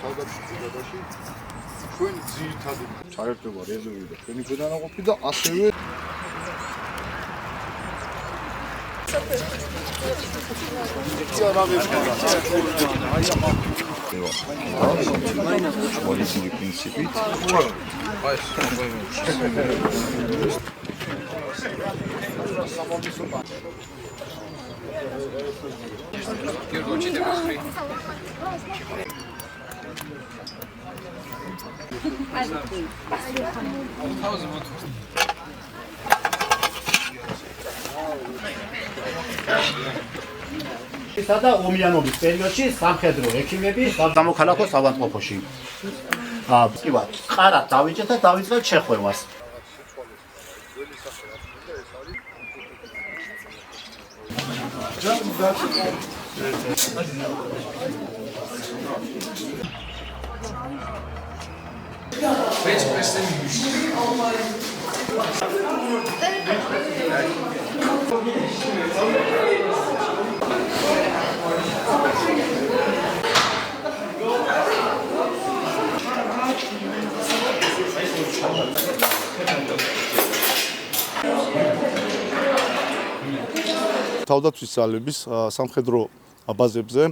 თავდაცვითი ჩვენ ძირითადი ჩაერთვება რეზერვი და ჩვენი ქვედანაყოფი და ასევე პოლიციური პრინციპით და ომიანობის პერიოდში სამხედრო ექიმები სამოქალაქო ავადმყოფოში. ვთქვათ, ყარად დავიჭერთ და დავიწყებთ შეხვევას. თავდაცვის ძალების სამხედრო ბაზებზე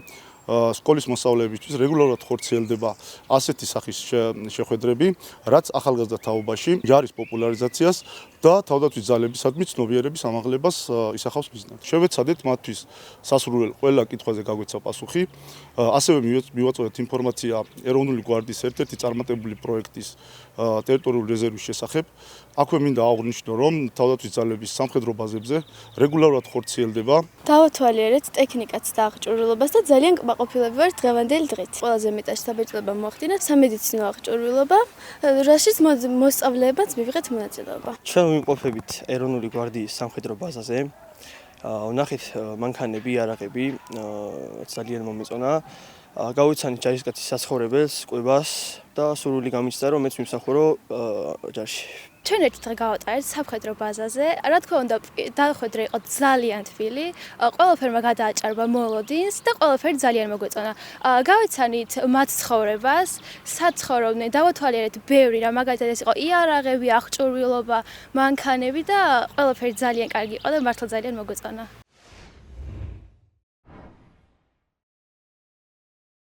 სკოლის მოსწავლეებისთვის რეგულარულად ხორციელდება ასეთი სახის შეხვედრები, რაც ახალგაზრდა თაობაში ჯარის პოპულარიზაციას და თავდაცვის ძალებისადმი ცნობიერების ამაღლებას ისახავს მიზნად. შევეცადეთ მათთვის სასურველ ყველა კითხვაზე გაგვეცა პასუხი. ასევე მივაწოდეთ ინფორმაცია ეროვნული გვარდიის ერთ-ერთი წარმატებული პროექტის ტერიტორიული რეზერვის შესახებ. აქვე მინდა აღვნიშნო, რომ თავდაცვის ძალების სამხედრო ბაზებზე რეგულარულად ხორციელდება დავათვალიერეთ ტექნიკაც და აღჭურვილობას და ძალიან კმაყოფილები ვართ დღევანდელი დღით. ყველაზე მეტად საბეჭდილება მოახდინა სამედიცინო აღჭურვილობა, რაშიც მოსწავლეებმაც მივიღეთ მონაწილეობა. ჩვენ ვიმყოფებით ეროვნული გვარდიის სამხედრო ბაზაზე. ვნახეთ მანქანები, იარაღები, ძალიან მომეწონა. გავიცანით ჯარისკაცის საცხოვრებელს, კვებას და სურვილი გამიჩნდა, რომ მეც ვიმსახურო ჯარში. ჩვენ ერთ დღე გავატარეთ სამხედრო ბაზაზე. რა თქმა უნდა, დახვედრა იყო ძალიან თბილი. ყველაფერმა გადააჭარბა მოლოდინს და ყველაფერი ძალიან მოგვეწონა. გავიცანით მათ ცხოვრებას, სად ცხოვრობდნენ, დავათვალიერეთ ბევრი რა, მაგალითად ეს იყო იარაღები, აღჭურვილობა, მანქანები და ყველაფერი ძალიან კარგი იყო და მართლა ძალიან მოგვეწონა.